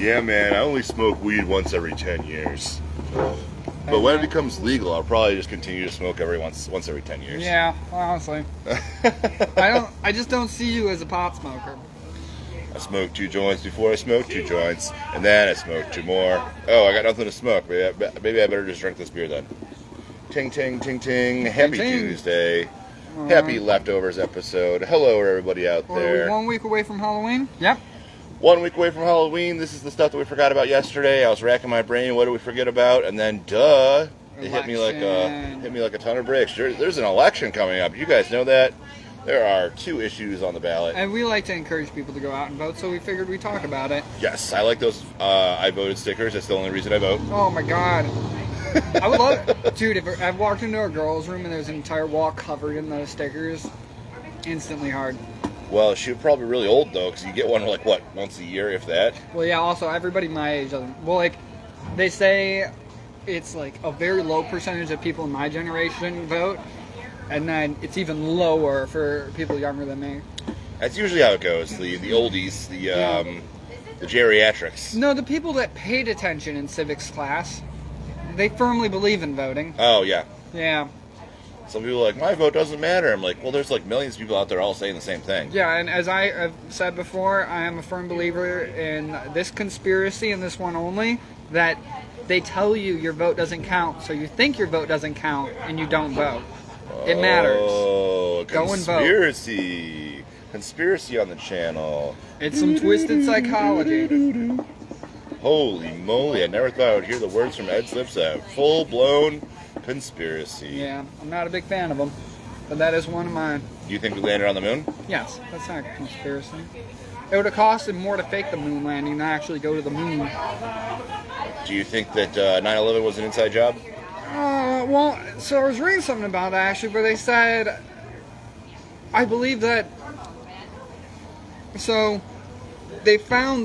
Yeah, man, I only smoke weed once every 10 years. But when it becomes legal, I'll probably just continue to smoke once every 10 years. Yeah, honestly. I just don't see you as a pot smoker. I smoked 2 joints before I smoked 2 joints, and then I smoked 2 more. Oh, I got nothing to smoke. Maybe I better just drink this beer then. Ting, ting, ting, ting. Happy ting. Tuesday. Happy Leftovers episode. Hello, everybody out there. Are we 1 week away from Halloween? Yep. 1 week away from Halloween. This is the stuff that we forgot about yesterday. I was racking my brain. What did we forget about? And then, it hit me like a ton of bricks. There's an election coming up. You guys know that? There are 2 issues on the ballot. And we like to encourage people to go out and vote, so we figured we'd talk about it. Yes, I like those I voted stickers. That's the only reason I vote. Oh my god. I would love it. Dude, if I walked into a girl's room and there's an entire wall covered in those stickers, instantly hard. Well, she was probably really old, though, because you get one, like, what, once a year, if that? Well, yeah, also, everybody my age doesn't. Well, like, they say it's, like, a very low percentage of people in my generation vote, and then it's even lower for people younger than me. That's usually how it goes. The oldies, the geriatrics. No, the people that paid attention in civics class, they firmly believe in voting. Oh, yeah. Yeah. Some people are like, my vote doesn't matter. I'm like, well, there's like millions of people out there all saying the same thing. Yeah, and as I have said before, I am a firm believer in this conspiracy and this one only, that they tell you your vote doesn't count, so you think your vote doesn't count, and you don't vote. It matters. Oh, Go and vote. Conspiracy. Conspiracy on the channel. It's some twisted psychology. Holy moly, I never thought I would hear the words from Ed's lips. A full-blown conspiracy. Yeah, I'm not a big fan of them, but that is one of mine. Do you think we landed on the moon? Yes, that's not a conspiracy. It would have costed more to fake the moon landing than actually go to the moon. Do you think that 9/11 was an inside job? Well, so I was reading something about it, actually, where they said, I believe that, so they found,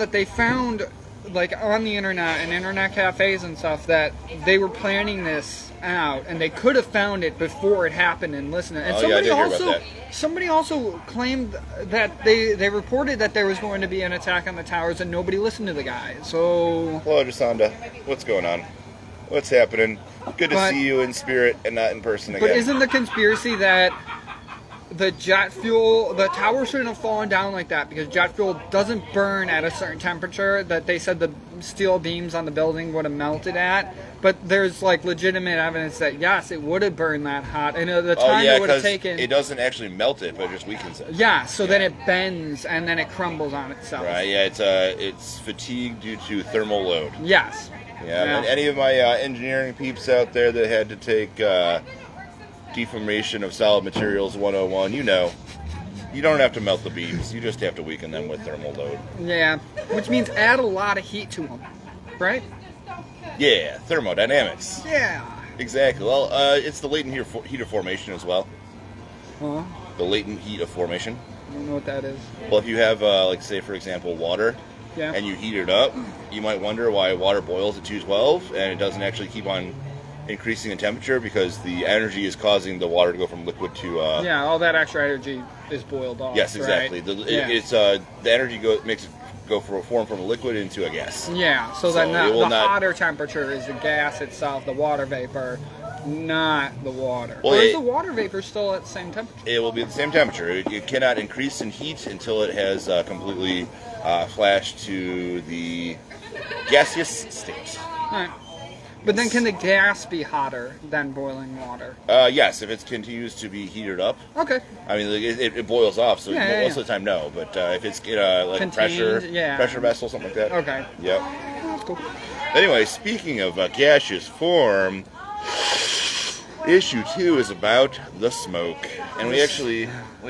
like, on the internet and internet cafes and stuff, that they were planning this out, and they could have found it before it happened and listened. And somebody also claimed that they reported that there was going to be an attack on the towers, and nobody listened to the guy. So, hello, Jasonda. What's going on? What's happening? Good to see you in spirit and not in person again. But isn't the conspiracy that the jet fuel, the tower shouldn't have fallen down like that because jet fuel doesn't burn at a certain temperature that they said the steel beams on the building would have melted at? But there's like legitimate evidence that yes, it would have burned that hot, and the time it would have taken. It doesn't actually melt it, but it just weakens it. Yeah, so then it bends and then it crumbles on itself. Right. Yeah. It's fatigue due to thermal load. Yes. Yeah. And any of my engineering peeps out there that had to take deformation of solid materials 101, you know, you don't have to melt the beams. You just have to weaken them with thermal load. Yeah, which means add a lot of heat to them, right? Yeah, thermodynamics. Yeah. Exactly. Well, it's the latent heat of formation as well. Huh? The latent heat of formation. I don't know what that is. Well, if you have, like, say, for example, water, yeah, and you heat it up, you might wonder why water boils at 212, and it doesn't actually keep on increasing in temperature because the energy is causing the water to go from liquid to... yeah, all that extra energy is boiled off. Yes, exactly. Right? The energy makes it form from a liquid into a gas. Yeah, so then the hotter temperature is the gas itself, the water vapor, not the water. Well, or is the water vapor still at the same temperature? It will be the same temperature. It cannot increase in heat until it has completely flashed to the gaseous state. All right. But then can the gas be hotter than boiling water? Yes, if it continues to be heated up. Okay. I mean, it boils off, so most of the time, no. But if it's like contained, pressure vessel, something like that. Okay. Yep. That's cool. Anyway, speaking of gaseous form, Issue 2 is about the smoke, and we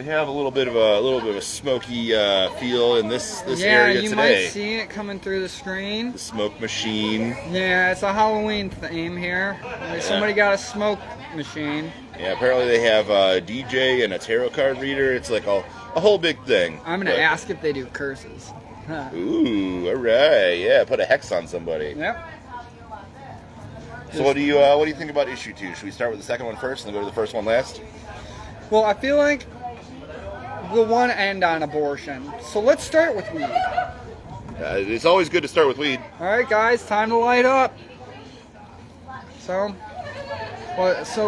have a little bit of a smoky feel in this area today. Yeah, you might see it coming through the screen. The smoke machine. Yeah, it's a Halloween theme here. Somebody got a smoke machine. Yeah, apparently they have a DJ and a tarot card reader. It's like a whole big thing. I'm gonna ask if they do curses. Ooh, all right. Yeah, put a hex on somebody. Yep. So what do you think about Issue 2? Should we start with the second one first and then go to the first one last? Well, I feel like we'll want to end on abortion. So let's start with weed. It's always good to start with weed. All right, guys, time to light up. So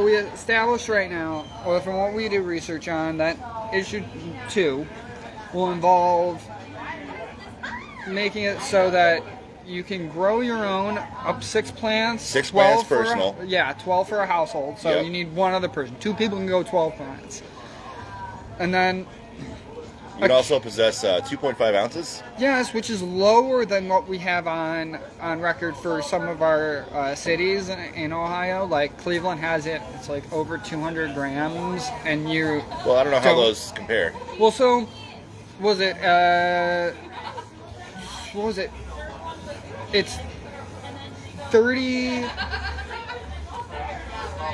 we established right now, or from what we do research on, that issue 2 will involve making it so that you can grow your own up 6 plants. 6 plants personal. 12 for a household. So you need one other person. 2 people can go 12 plants. And then you can also possess 2.5 ounces. Yes, which is lower than what we have on record for some of our cities in Ohio. Like Cleveland has it; it's like over 200 grams, and you. Well, I don't know how those compare. Well, so was it? What was it? It's 30.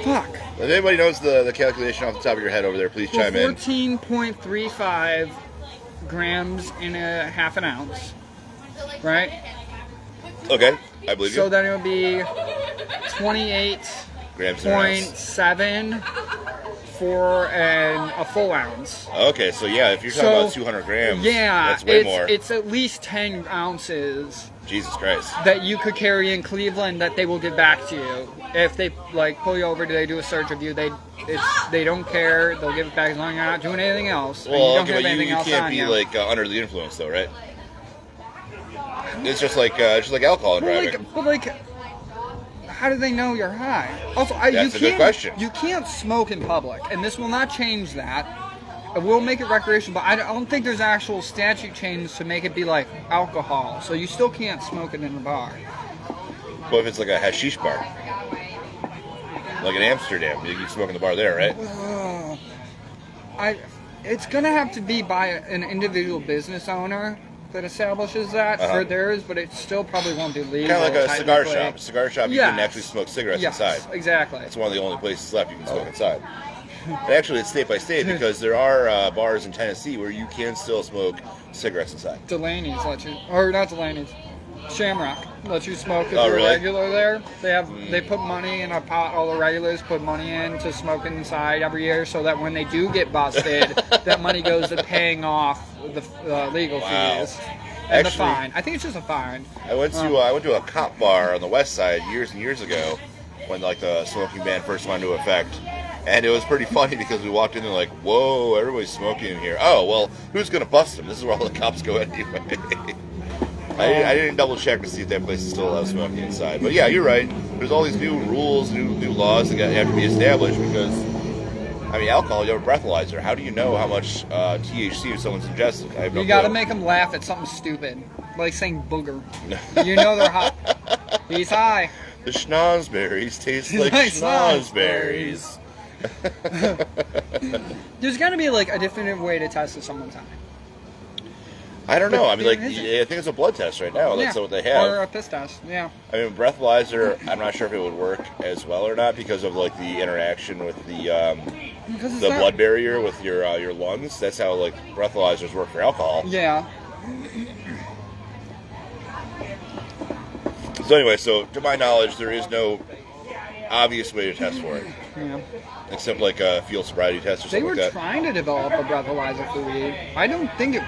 Fuck. If anybody knows the calculation off the top of your head over there, please chime in. 14.35 grams in a half an ounce, right? Okay, I believe you. So then it would be grams in an ounce. 28.7 for a full ounce. Okay, so yeah, if you're talking about 200 grams, that's way more. It's at least 10 ounces. Jesus Christ. That you could carry in Cleveland that they will give back to you. If they pull you over, do they do a search of you? They don't care. They'll give it back as long as you're not doing anything else. Well, you don't okay, have but anything you else can't on be you. under the influence though, right? It's just like alcohol and driving. But how do they know you're high? Also, That's a good question. You can't smoke in public, and this will not change that. It will make it recreational, but I don't think there's actual statute change to make it be like alcohol. So you still can't smoke it in a bar. But if it's like a hashish bar, like in Amsterdam, you can smoke in the bar there, right? It's gonna have to be by an individual business owner that establishes that for theirs, but it still probably won't be legal. Kind of like a cigar shop. A cigar shop, you can actually smoke cigarettes inside. Exactly. It's one of the only places left you can smoke inside. But actually, it's state by state because there are bars in Tennessee where you can still smoke cigarettes inside. Delaney's let you, or not Delaney's, Shamrock let you smoke as a really? regular there. They put money in a pot. All the regulars put money in to smoke inside every year, so that when they do get busted, that money goes to paying off the legal fees and the fine. I think it's just a fine. I went to a cop bar on the west side years and years ago when the smoking ban first went into effect. And it was pretty funny because we walked in and like, whoa, everybody's smoking in here. Oh, well, who's going to bust them? This is where all the cops go anyway. I didn't double check to see if that place is still allowed smoking inside. But yeah, you're right. There's all these new rules, new laws that have to be established because, alcohol, you have a breathalyzer. How do you know how much THC someone's ingested? I have no You got to clue. make them laugh at something stupid, like saying booger. You know they're hot. He's high. The schnozberries taste like schnozberries. There's got to be a definitive way to test if someone's high. I don't know. I think it's a blood test right now. That's what they have. Or a piss test, yeah. Breathalyzer, I'm not sure if it would work as well or not because of the interaction with the blood barrier with your lungs. That's how breathalyzers work for alcohol. Yeah. So anyway, to my knowledge, there is no obvious way to test for it. Yeah. Except a field sobriety test or something like that. They were trying to develop a breathalyzer for weed. I don't think it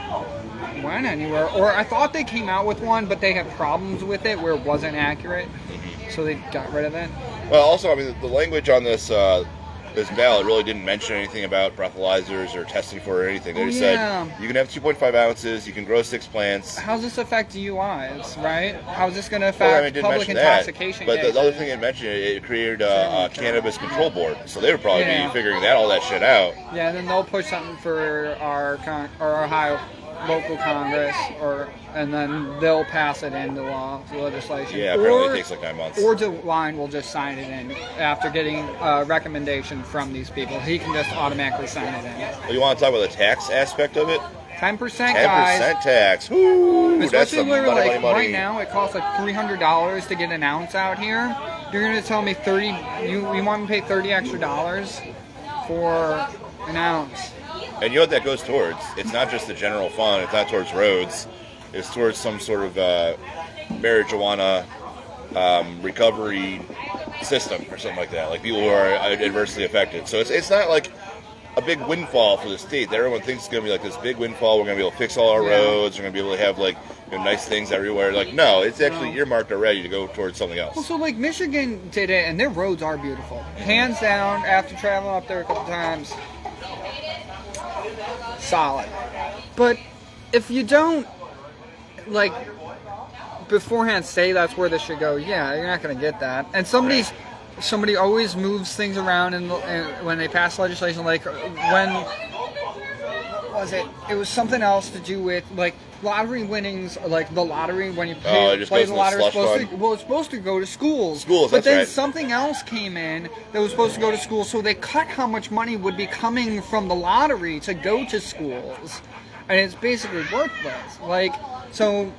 went anywhere. Or I thought they came out with one, but they had problems with it where it wasn't accurate. So they got rid of it. Well, also, the language on this ballot really didn't mention anything about breathalyzers or testing for it or anything. They just said you can have 2.5 ounces, you can grow 6 plants. How does this affect DUIs, right? How is this going to affect public intoxication But cases? the other thing it mentioned, it created a cannabis control board. So they would probably be figuring all that shit out. Yeah, and then they'll push something for our Ohio local Congress, and then they'll pass it into legislation. Yeah, apparently it takes 9 months. Or DeWine will just sign it in after getting a recommendation from these people. He can just automatically sign it in. Well, you want to talk about the tax aspect of it? 10%, guys. 10% tax. Woo! Especially that's some where money. right now it costs $300 to get an ounce out here. You're going to tell me you want me to pay $30 extra for an ounce? And you know what that goes towards? It's not just the general fund. It's not towards roads. It's towards some sort of marijuana recovery system or something like that. People who are adversely affected. So it's not a big windfall for the state. Everyone thinks it's going to be like this big windfall. We're going to be able to fix all our roads. We're going to be able to have like nice things everywhere. Like, no, it's actually earmarked already to go towards something else. Well, so like Michigan did it, and their roads are beautiful. Hands down, after traveling up there a couple times, solid. But if you don't, like, beforehand say that's where this should go, yeah, you're not going to get that. And somebody always moves things around and when they pass legislation, like when was it? It was something else to do with like lottery winnings, like the lottery when you play the lottery. It's supposed to go to schools. But then something else came in that was supposed to go to schools, so they cut how much money would be coming from the lottery to go to schools, and it's basically worthless. Like so.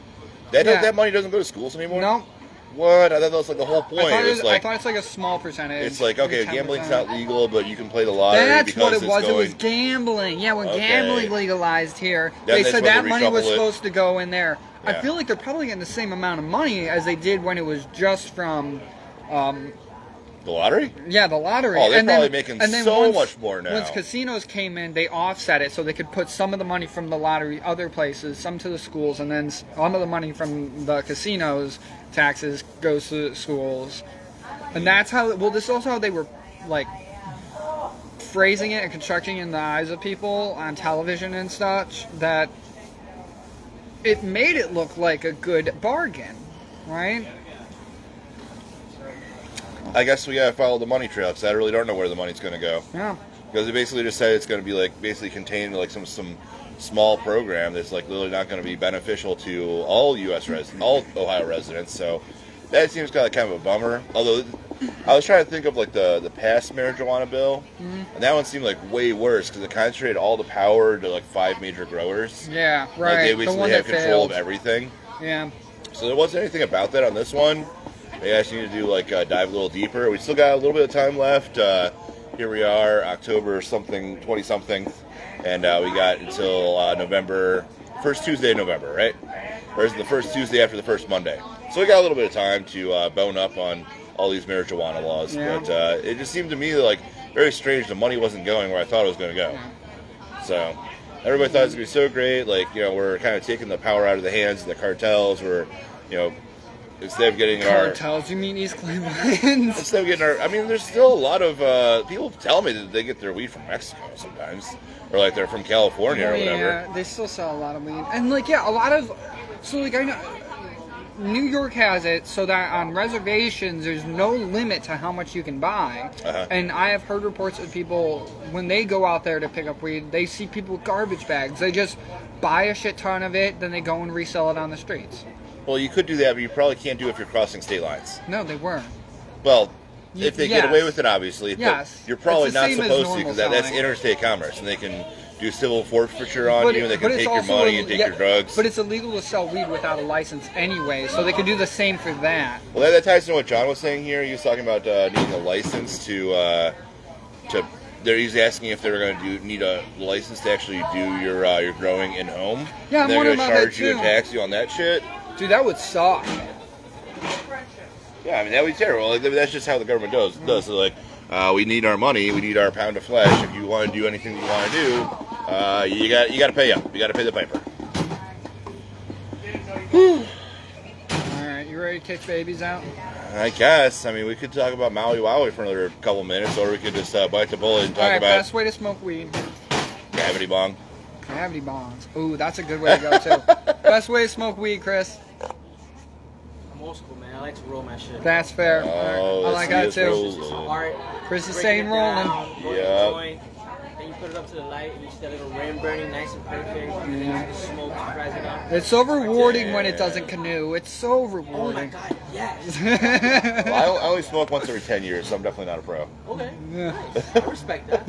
That money doesn't go to schools anymore? No. What? I thought that was like the whole point. I thought it's like a small percentage. It's like, okay, gambling's not legal, but you can play the lottery. That's what it was. It was gambling. Yeah, when gambling legalized here, they said that money was supposed to go in there. Yeah. I feel like they're probably getting the same amount of money as they did when it was just from... the lottery? Yeah, the lottery. Oh, they're probably making so much more now. Once casinos came in, they offset it so they could put some of the money from the lottery other places, some to the schools, and then some of the money from the casinos taxes goes to the schools. And that's how, well, this is also how they were, like, phrasing it and constructing in the eyes of people on television and such, that it made it look like a good bargain, right? I guess we gotta follow the money trail because I really don't know where the money's gonna go. Yeah. Because they basically just said it's gonna be like basically contained in like some small program that's like literally not gonna be beneficial to all all Ohio residents. So that seems kind of a bummer. Although I was trying to think of like the past marijuana bill, and that one seemed like way worse because it concentrated all the power to like 5 major growers. Yeah, right. Like they basically have control of everything. Yeah. So there wasn't anything about that on this one. They asked you to do like dive a little deeper. We still got a little bit of time left. Here we are, October 20 something, and we got until November, first Tuesday of November, right? Or is it the first Tuesday after the first Monday? So we got a little bit of time to bone up on all these marijuana laws. Yeah. But it just seemed to me like very strange. The money wasn't going where I thought it was going to go. Yeah. So everybody thought it was going to be so great. Like, we're kind of taking the power out of the hands of the cartels. We're, instead of getting cartels, you mean East Cleveland? Instead of getting I mean, there's still a lot of people tell me that they get their weed from Mexico sometimes, or like they're from California or whatever. Yeah, they still sell a lot of weed, and like a lot of. So like I know, New York has it so that on reservations there's no limit to how much you can buy, and I have heard reports of people when they go out there to pick up weed, they see people with garbage bags. They just buy a shit ton of it, then they go and resell it on the streets. Well, you could do that, but you probably can't do it if you're crossing state lines. No, they weren't. Well, if they get away with it, obviously. Yes. But you're probably not supposed to because that's interstate commerce, and they can do civil forfeiture on you, and they can take your money and take your drugs. But it's illegal to sell weed without a license anyway, so they can do the same for that. Well, that ties into what John was saying here. He was talking about needing a license to he's asking if they're going to need a license to actually do your growing in home. Yeah, I'm wondering about that too. They're going to charge you and tax you on that shit. Dude, that would suck. Yeah, I mean, that would be terrible. Like, that's just how the government does. So, like, we need our money, we need our pound of flesh. If you want to do anything you want to do, you got to pay up. You got to pay the piper. All right, you ready to kick babies out? I guess. I mean, we could talk about Maui Wowie for another couple minutes, or we could just bite the bullet and talk about... best way to smoke weed. Gravity bong. Gravity bongs. Ooh, that's a good way to go, too. Best way to smoke weed, Chris. I'm old school, man. I like to roll my shit. That's fair. Oh, I like that, too. Art. Chris is saying rolling. Yeah. Then you put it up to the light, and you see that little ram burning nice and perfect. And then you smoke, fries it up. It's so rewarding when it doesn't canoe. It's so rewarding. Oh my god, yes. Well, I only smoke once every 10 years, so I'm definitely not a pro. Okay. Yeah. Nice. I respect that.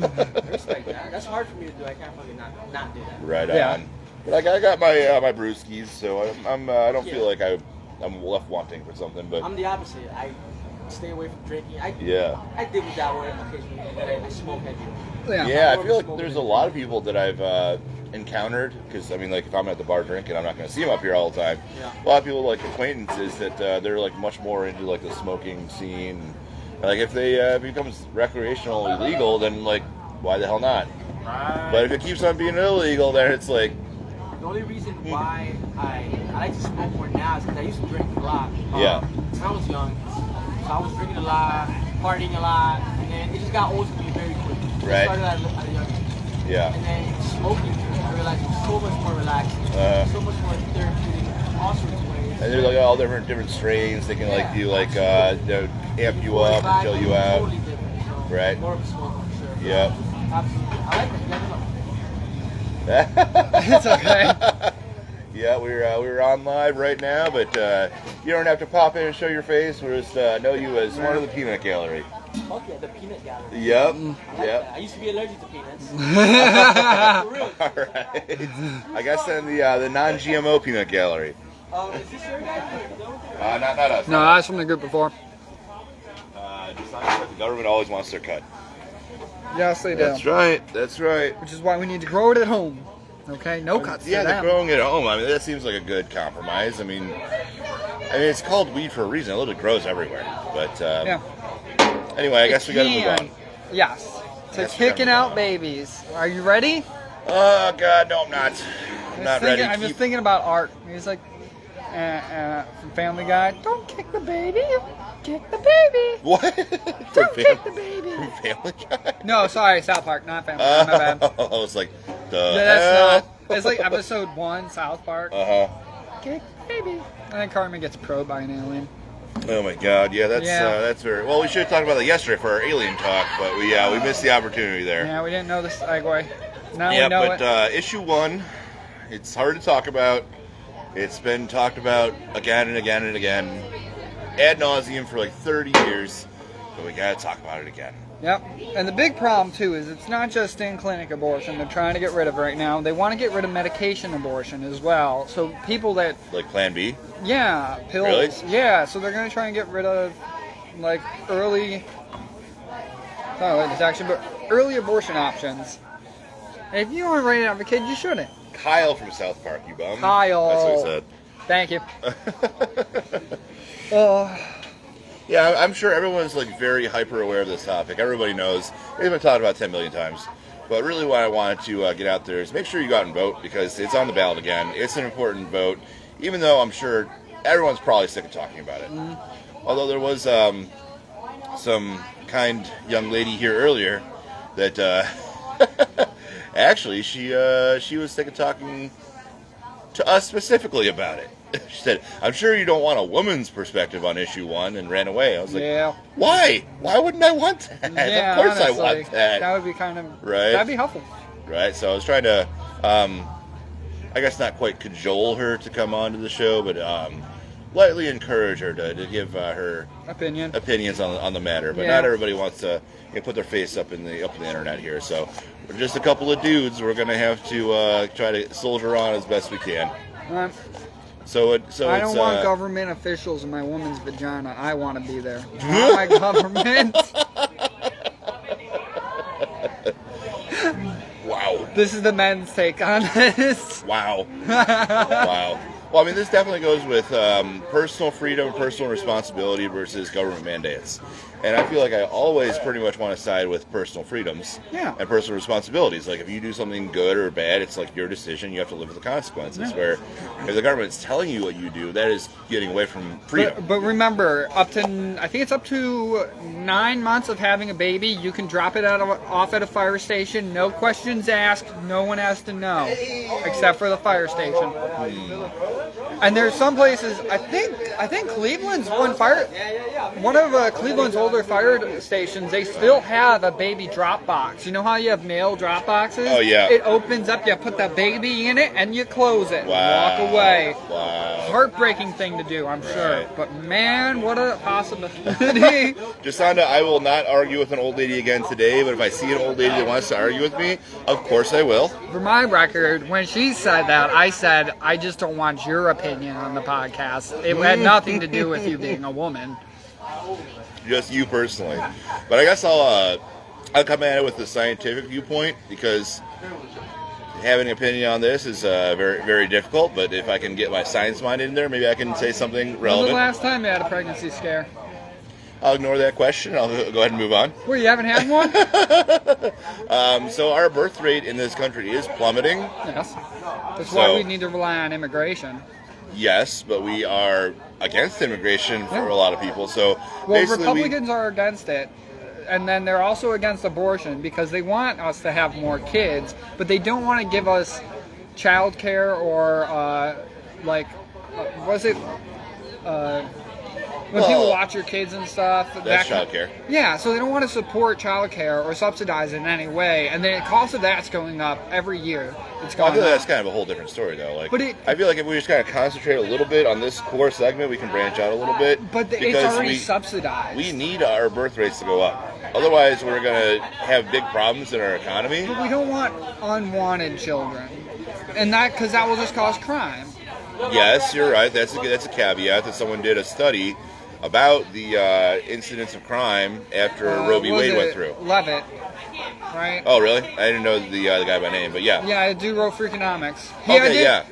That's hard for me to do. I can't fucking not do that. Right on. But I got my brewskis, so I don't feel like I'm left wanting for something. But I'm the opposite. I stay away from drinking. I did with that one occasionally, but I smoke heavy. Yeah, I feel like there's a lot of people that I've encountered, because I mean, like, if I'm at the bar drinking, I'm not going to see them up here all the time. Yeah. A lot of people, like acquaintances, that they're like much more into like the smoking scene. Like, if they becomes recreational illegal, then like, why the hell not? But if it keeps on being illegal, then it's like... The only reason why I like to smoke more now is because I used to drink a lot. Yeah. When I was young. So I was drinking a lot, partying a lot, and then it just got old to me very quick. Right. I started at a young age. Yeah. And then smoking, I realized it was so much more relaxing, so much more therapeutic, all sorts of ways. And there's like all different strains. They can like do like amp you up and chill you out. Totally different. So Right. More of a smoker for sure. Yep. Absolutely. I like it. It's okay. Yeah, we're on live right now, but you don't have to pop in and show your face. We just know you as one of the peanut gallery. Fuck yeah, the peanut gallery. Yep. Yep. I used to be allergic to peanuts. For real. All right. I guess then the non-GMO peanut gallery. Is this your guy? Not us. No, I was from the group before. Just not the government always wants their cut. Yes, they do. That's right. That's right. Which is why we need to grow it at home. Okay, no cuts. Yeah, for they're them. growing at home. I mean, that seems like a good compromise. I mean, it's called weed for a reason. It literally grows everywhere. But Yeah. anyway, I guess we got to move on. Yes. To Yes, we gotta kicking move out on. babies. Are you ready? Oh God, no, I'm not. I'm not ready. I'm just thinking about Art. He's like, from Family Guy. Don't kick the baby. Kick the baby. What? Don't kick the baby. From Family Guy? No, sorry, South Park, not Family Guy. My bad. I was like, the Yeah, hell? that's not. It's like episode 1, South Park. Uh-huh. Baby. And then Cartman gets probed by an alien. Oh my God, yeah, that's very well. We should have talked about that yesterday for our alien talk, but we missed the opportunity there. Yeah, we didn't know the segue. Now Yeah, we know but it. issue 1, it's hard to talk about. It's been talked about again and again and again, ad nauseum for like 30 years, but we gotta talk about it again. Yep. And the big problem, too, is it's not just in-clinic abortion they're trying to get rid of right now. They want to get rid of medication abortion as well. So people that... Like Plan B? Yeah, pills. Really? Yeah, so they're going to try and get rid of, like, early... Not like this actually, but early abortion options. And if you aren't ready to have a kid, you shouldn't. Kyle from South Park, you bum. Kyle. That's what he said. Thank you. Oh... Yeah, I'm sure everyone's like very hyper aware of this topic. Everybody knows. We've been talking about 10 million times. But really what I wanted to get out there is make sure you go out and vote because it's on the ballot again. It's an important vote, even though I'm sure everyone's probably sick of talking about it. Although there was some kind young lady here earlier that actually she was sick of talking to us specifically about it. She said, I'm sure you don't want a woman's perspective on issue 1, and ran away. I was like, yeah. Why? Why wouldn't I want that? Yeah, of course honestly, I want that. That would be kind of... Right. That'd be helpful. Right, so I was trying to, I guess not quite cajole her to come onto the show, but lightly encourage her to give her opinions on the matter. But not everybody wants to put their face up in the internet here. So we're just a couple of dudes. We're going to have to try to soldier on as best we can. So I don't want government officials in my woman's vagina. I want to be there. Not my government. Wow. This is the men's take on this. Wow. Wow. Well, I mean, this definitely goes with personal freedom, personal responsibility versus government mandates. And I feel like I always pretty much want to side with personal freedoms and personal responsibilities. Like, if you do something good or bad, it's like your decision. You have to live with the consequences. Where if the government's telling you what you do, that is getting away from freedom. But remember, I think it's up to 9 months of having a baby, you can drop it off at a fire station. No questions asked. No one has to know, except for the fire station. And there's some places. I think Cleveland's one of Cleveland's older fire stations. They still have a baby drop box. You know how you have mail drop boxes? Oh yeah. It opens up. You put the baby in it, and you close it. Wow. And walk away. Wow. Heartbreaking thing to do, I'm sure. But man, what a possibility. Just on to, I will not argue with an old lady again today, but if I see an old lady that wants to argue with me, of course I will. For my record, when she said that, I said, I just don't want your opinion on the podcast. It had nothing to do with you being a woman. Just you personally. But I guess I'll come at it with the scientific viewpoint because having an opinion on this is very, very difficult. But if I can get my science mind in there, maybe I can say something relevant. When was the last time you had a pregnancy scare? I'll ignore that question. I'll go ahead and move on. Well, you haven't had one? So our birth rate in this country is plummeting. Yes. That's why we need to rely on immigration. Yes, but we are against immigration for a lot of people. So well, Republicans are against it. And then they're also against abortion because they want us to have more kids, but they don't want to give us child care or, when people watch your kids and stuff. That's child care. Yeah, so they don't want to support child care or subsidize it in any way. And the cost of that's going up every year. It's going I feel up. that's kind of a whole different story, though. Like, I feel like if we just kind of concentrate a little bit on this core segment, we can branch out a little bit. But it's already subsidized. We need our birth rates to go up. Otherwise, we're going to have big problems in our economy. But we don't want unwanted children. And because that will just cause crime. Yes, you're right. That's a caveat that someone did a study about the incidence of crime after Roe v. Wade went through. Levitt, right? Oh, really? I didn't know the guy by name, but yeah. Yeah, I do wrote Freakonomics.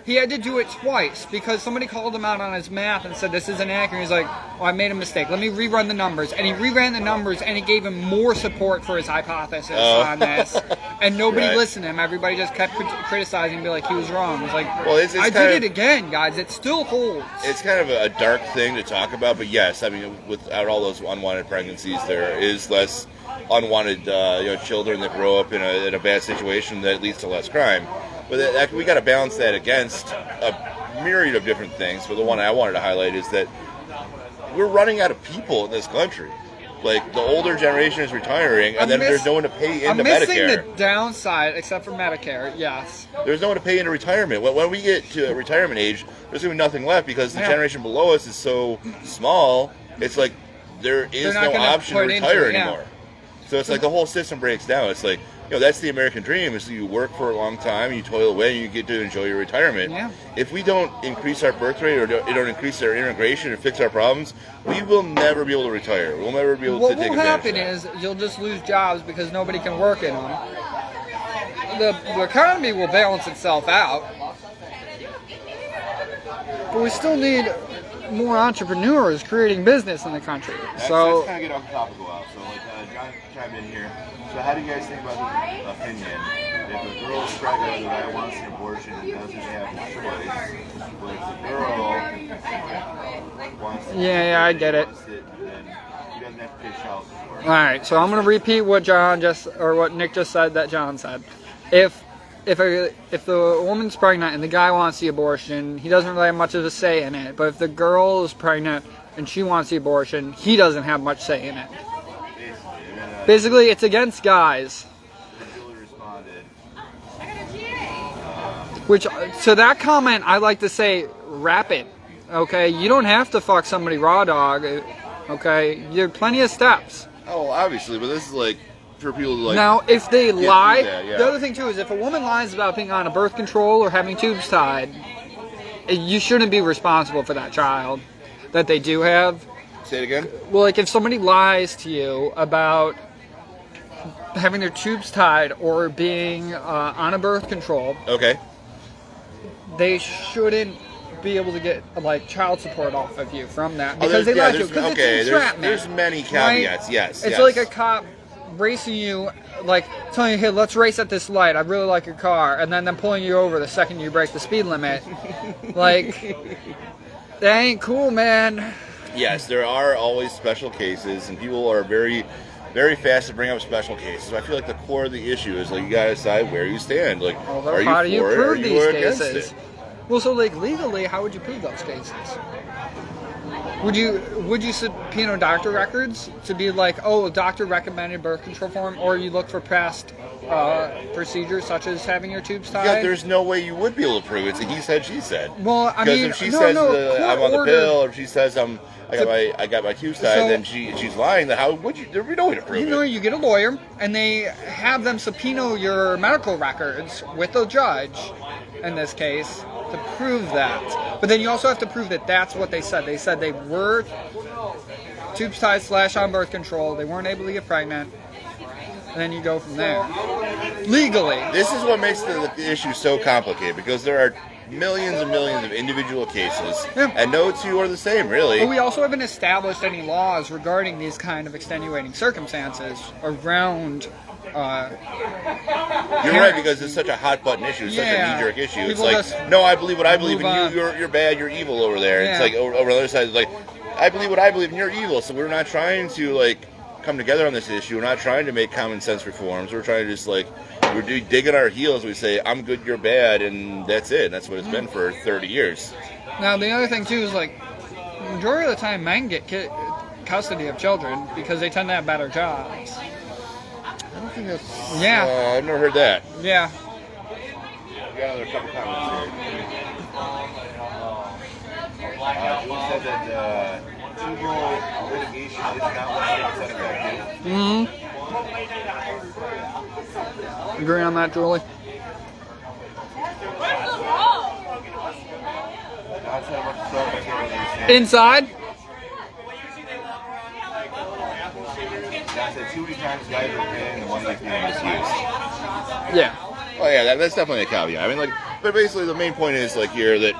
He had to do it twice because somebody called him out on his math and said this is inaccurate. He's like, oh, I made a mistake. Let me rerun the numbers. And he reran the numbers and it gave him more support for his hypothesis on this. And nobody listened to him. Everybody just kept criticizing and be like, he was wrong. It's like, well, I did it again, guys. It still holds. It's kind of a dark thing to talk about, but yes, I mean, without all those unwanted pregnancies, there is less unwanted children that grow up in a bad situation that leads to less crime. But we got to balance that against a myriad of different things. But the one I wanted to highlight is that we're running out of people in this country. Like, the older generation is retiring, and then there's no one to pay into Medicare. I'm missing the downside, except for Medicare, yes. There's no one to pay into retirement. When we get to retirement age, there's going to be nothing left because the generation below us is so small, it's like there is no option to retire anymore. So it's like the whole system breaks down. It's like, that's the American dream, is that you work for a long time, you toil away, and you get to enjoy your retirement. Yeah. If we don't increase our birth rate or don't increase our immigration and fix our problems, we will never be able to retire. We'll never be able to take advantage of that. What will happen is you'll just lose jobs because nobody can work in them. The economy will balance itself out. But we still need more entrepreneurs creating business in the country. That's so kind of get off topic a while. So, John chimed in here. So, how do you guys think about the opinion if a girl is pregnant and the guy wants an abortion and doesn't have a choice, but if the girl wants to I get it. Then he doesn't have to pay child support. All right, so I'm going to repeat what Nick just said that John said. If the woman's pregnant and the guy wants the abortion, he doesn't really have much of a say in it. But if the girl is pregnant and she wants the abortion, he doesn't have much say in it. Basically, it's against guys. Which, to that comment, I like to say, wrap it. Okay, you don't have to fuck somebody raw dog. Okay, there are plenty of steps. Oh, obviously, but this is like for people to Now, if they lie, the other thing too is if a woman lies about being on a birth control or having tubes tied, you shouldn't be responsible for that child that they do have. Say it again? Well, like if somebody lies to you about having their tubes tied or being on a birth control, they shouldn't be able to get child support off of you from that because they lied to you. Because it's entrapment. There's many caveats. Right? Yes, it's like a cop racing you, telling you, hey, let's race at this light. I really like your car, and then them pulling you over the second you break the speed limit. That ain't cool, man. Yes, there are always special cases, and people are very, very fast to bring up special cases. I feel like the core of the issue is you gotta decide where you stand. How do you prove these cases? Well, so legally, how would you prove those cases? Would you subpoena doctor records to be a doctor recommended birth control form, or you look for past procedures such as having your tubes tied? Yeah, there's no way you would be able to prove it. It's a he said, she said. Well, I mean, if she says I'm on the pill, or if she says I got my tubes tied, then she's lying. Then how would you? There'd be no way to prove it. You get a lawyer, and they have them subpoena your medical records with a judge, in this case, to prove that. But then you also have to prove that that's what they said. They said they were tubes tied / on birth control. They weren't able to get pregnant. And then you go from there. Legally. This is what makes the issue so complicated, because there are millions and millions of individual cases, Yeah. and no two are the same, really. But we also haven't established any laws regarding these kind of extenuating circumstances around. You're right, because it's such a hot button issue. It's such a knee jerk issue. It's People like, just no, I believe what I believe, move and you're bad, you're evil over there. Yeah. It's like over on the other side, it's like, I believe what I believe, and you're evil. So we're not trying to like come together on this issue. We're not trying to make common sense reforms. We're trying to just like we're digging our heels. We say I'm good, you're bad, and that's it. That's what it's been for 30 years. Now the other thing too is like, majority of the time men get custody of children because they tend to have better jobs. I don't think that's. Yeah. I've never heard that. Yeah. We got another couple comments here. Julie said that civil litigation is not 100% effective. Agree on that, Julie? Inside? John said too many times guys are paying the money that's being misused. Yeah. Oh yeah, that's definitely a caveat. I mean, like, but basically the main point is like here that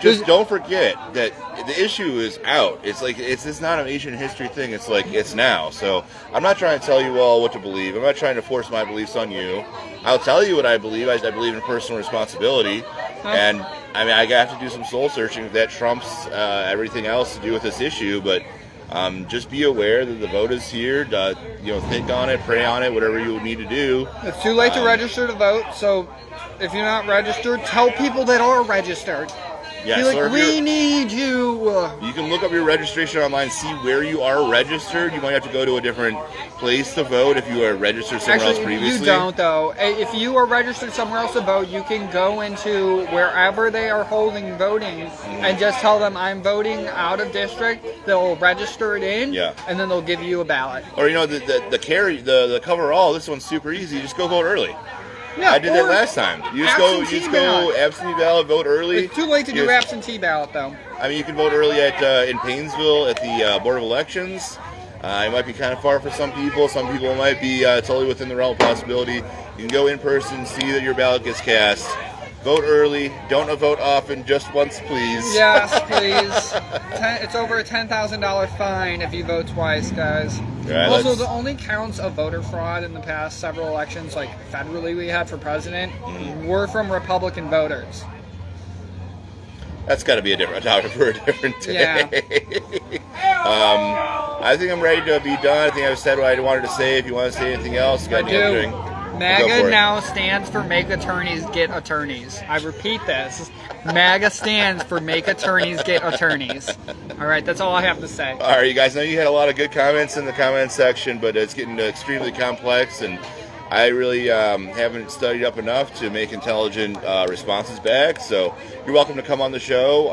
just don't forget that the issue is out. It's like it's not an ancient history thing. It's like it's now. So I'm not trying to tell you all what to believe. I'm not trying to force my beliefs on you. I'll tell you what I believe. I believe in personal responsibility, and I mean I have to do some soul searching if that trumps everything else to do with this issue. But just be aware that the vote is here. Think on it, pray on it, whatever you need to do. It's too late to register to vote. So if you're not registered, tell people that are registered. Yes, Be like, we need you. You can look up your registration online, see where you are registered. You might have to go to a different place to vote if you are registered somewhere else previously. You don't, though. If you are registered somewhere else to vote, you can go into wherever they are holding voting and just tell them, I'm voting out of district. They'll register it in, and then they'll give you a ballot. Or, the coverall, this one's super easy. Just go vote early. Yeah, I did that last time. You just go absentee ballot, vote early. It's too late to do absentee ballot, though. I mean, you can vote early in Paynesville at the Board of Elections. It might be kind of far for some people. Some people might be totally within the realm of possibility. You can go in person, see that your ballot gets cast. Vote early. Don't vote often. Just once, please. Yes, please. It's over a $10,000 fine if you vote twice, guys. Right, also, the only counts of voter fraud in the past several elections, like federally we had for president, were from Republican voters. That's got to be a different topic for a different day. Yeah. I think I'm ready to be done. I think I've said what I wanted to say. If you want to say anything else, you got any other thing? MAGA now stands for Make Attorneys Get Attorneys. I repeat this. MAGA stands for Make Attorneys Get Attorneys. All right, that's all I have to say. All right, you guys know you had a lot of good comments in the comment section, but it's getting extremely complex, and I really haven't studied up enough to make intelligent responses back. So you're welcome to come on the show.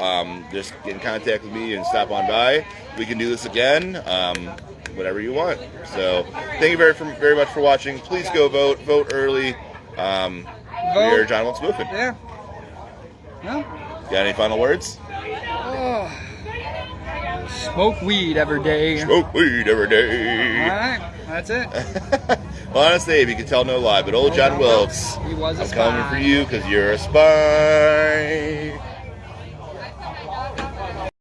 Just get in contact with me and stop on by. We can do this again. Whatever you want. So thank you very much for watching. Please go vote. Vote early. We're John Wilkes Booth. Yeah. No? Got any final words? Oh. Smoke weed every day. Smoke weed every day. All right. That's it. Well, honestly, if you can tell, no lie, but old John Wilkes, he was a I'm spy. coming for you because you're a spy.